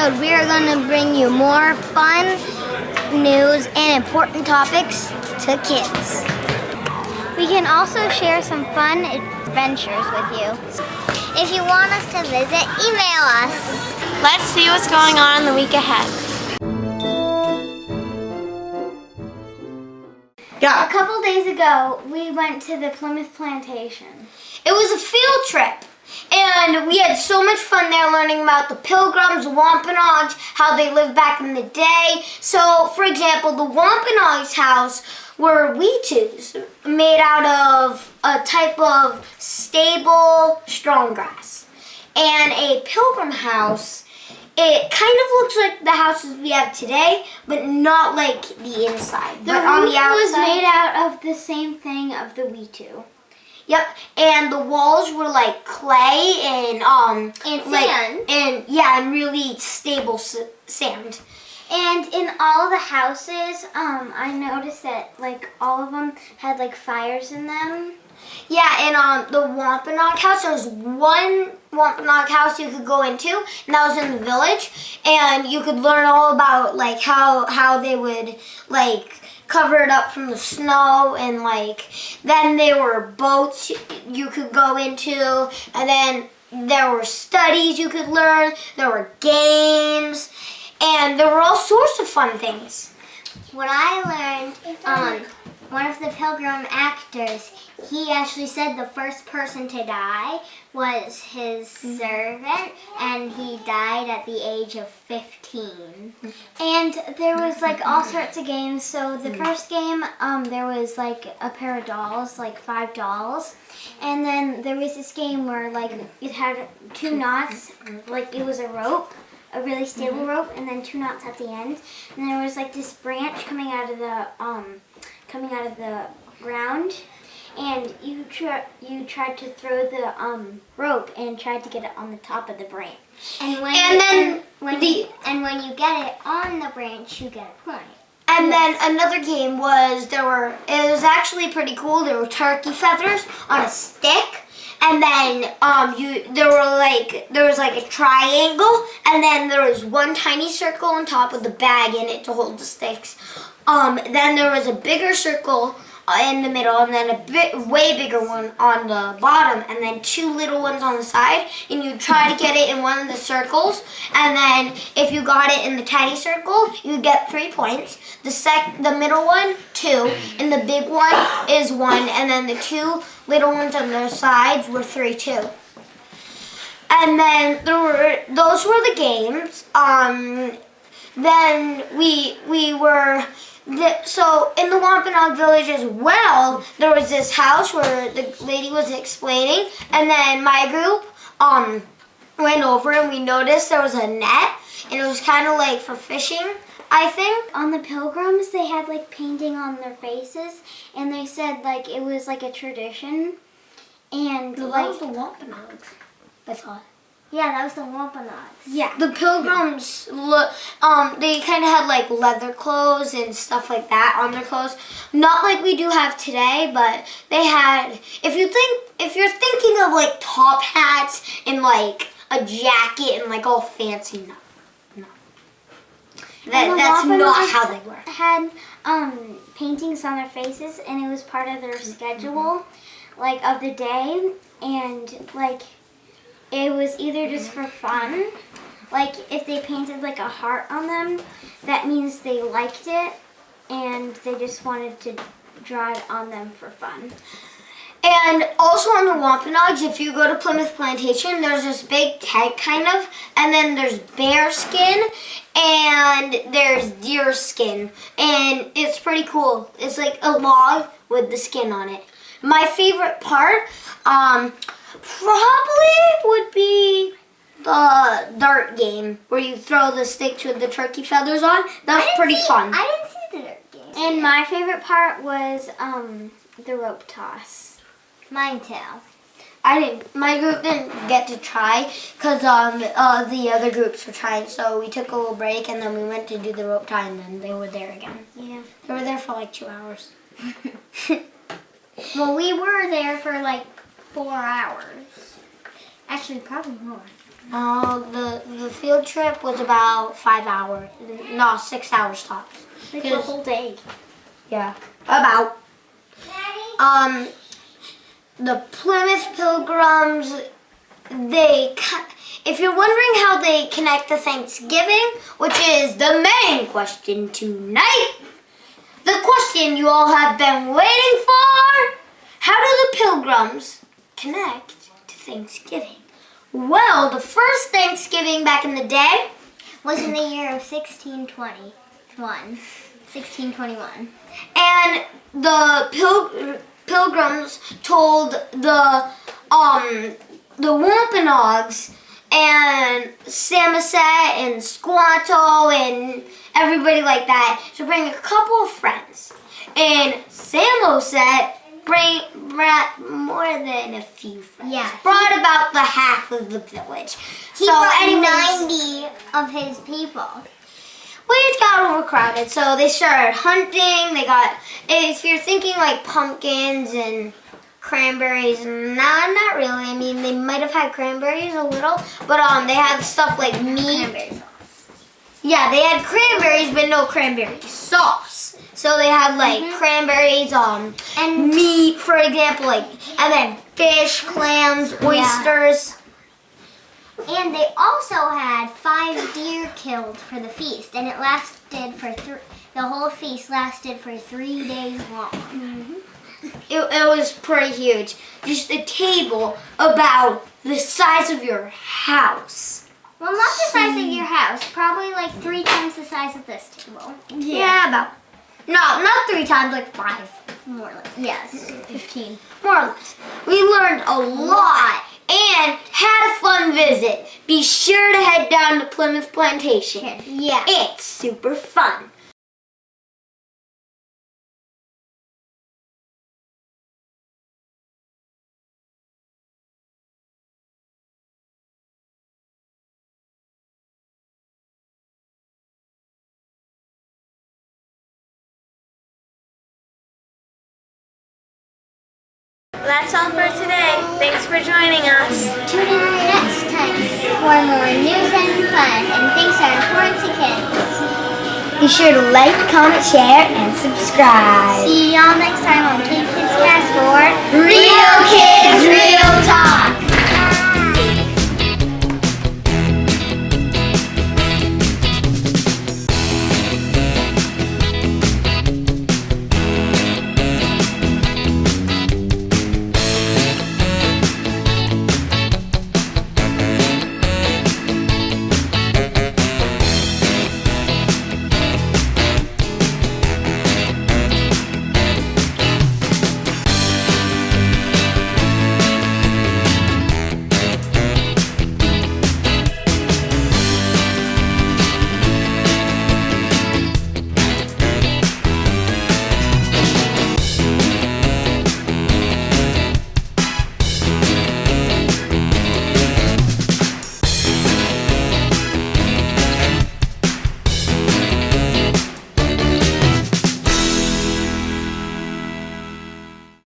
episode, we are going to bring you more fun news and important topics to kids. We can also share some fun adventures with you. If you want us to visit, email us. Let's see what's going on in the week ahead. A couple days ago, we went to the Plimoth Plantation. It was a field trip. And we had so much fun there learning about the Pilgrims, the Wampanoags, how they lived back in the day. So, for example, the Wampanoags house were weetus made out of a type of stable strong grass. And a Pilgrim house, it kind of looks like the houses we have today, but not like the inside. The but on the outside, was made out of the same thing of the weetu. Yep, and the walls were like clay and sand. And really stable sand. And in all the houses, I noticed that like all of them had like fires in them. Yeah, and the Wampanoag house, there was one Wampanoag house you could go into, and that was in the village, and you could learn all about like how they would like cover it up from the snow, and like then there were boats you could go into, and then there were studies you could learn, there were games, and there were all sorts of fun things. What I learned, one of the Pilgrim actors, he actually said the first person to die was his servant, and he died at the age of 15. And there was like all sorts of games. So the first game, there was like a pair of dolls, like 5 dolls. And then there was this game where like it had 2 knots, like it was a rope, a really stable rope, and then 2 knots at the end. And there was like this branch coming out of the ground, and you tried to throw the rope and tried to get it on the top of the branch. And when you get it on the branch, you get a point. And then another game was it was actually pretty cool. There were turkey feathers on a stick. And then there was like a triangle, and then there was one tiny circle on top with a bag in it to hold the sticks. Then there was a bigger circle in the middle, and then a way bigger one on the bottom, and then 2 little ones on the side. And you try to get it in one of the circles, and then if you got it in the tiny circle, you get 3 points. The middle one, 2, and the big one is 1, and then the 2 little ones on the sides were 3 too. And then those were the games. Then we were. So in the Wampanoag village as well, there was this house where the lady was explaining, and then my group went over and we noticed there was a net, and it was kind of like for fishing, I think. On the Pilgrims, they had like painting on their faces, and they said like it was like a tradition, and That was the Wampanoags, I thought. Yeah, that was the Wampanoags. Yeah. The Pilgrims, they kind of had like leather clothes and stuff like that on their clothes. Not like we do have today, but they had, if you're thinking of like top hats and like a jacket and like all fancy, no. That's not how they were. Had paintings on their faces, and it was part of their schedule, like of the day, and like it was either just for fun, like if they painted like a heart on them, that means they liked it, and they just wanted to draw it on them for fun. And also on the Wampanoags, if you go to Plimoth Plantation, there's this big tent kind of, and then there's bear skin, and there's deer skin, and it's pretty cool. It's like a log with the skin on it. My favorite part, probably would be the dart game where you throw the sticks with the turkey feathers on. That was pretty fun. I didn't see the dart game. And my favorite part was the rope toss. Mine too. My group didn't get to try because the other groups were trying, so we took a little break and then we went to do the rope tie, and then they were there again. Yeah. They were there for like 2 hours. Well, we were there for like 4 hours. Actually, probably more. The field trip was about 5 hours. No, 6 hours tops. Like the whole day. Yeah, about. The Plymouth Pilgrims, if you're wondering how they connect to Thanksgiving, which is the main question tonight, the question you all have been waiting for, how do the Pilgrims connect to Thanksgiving? Well, the first Thanksgiving back in the day Was in the year of 1621. And the Pilgrims told the Wampanoags and Samoset and Squanto and everybody like that to bring a couple of friends. And Samoset brought more than a few friends. Yeah. Brought about the half of the village. He brought 90 of his people. It got overcrowded, so they started hunting. If you're thinking like pumpkins and cranberries, not really. I mean, they might have had cranberries a little, but they had stuff like meat. Cranberries. Yeah, they had cranberries, but no cranberry sauce. So they had like cranberries, and meat, for example, and then fish, clams, oysters. And they also had 5 deer killed for the feast, and it lasted for the whole feast lasted for 3 days long. It was pretty huge. Just a table about the size of your house. Well, not the size of your house, probably like 3 times the size of this table. Yeah, about. No, not 3 times, like 5. More like, yes, 15. More or less. We learned a lot and had a fun visit. Be sure to head down to Plimoth Plantation. Yeah. It's super fun. That's all for today. Thanks for joining us. Tune in next time for more news and fun and things that are important to kids. Be sure to like, comment, share, and subscribe. See y'all next time on Keep Kids Fast for Real Kids, Real Talk.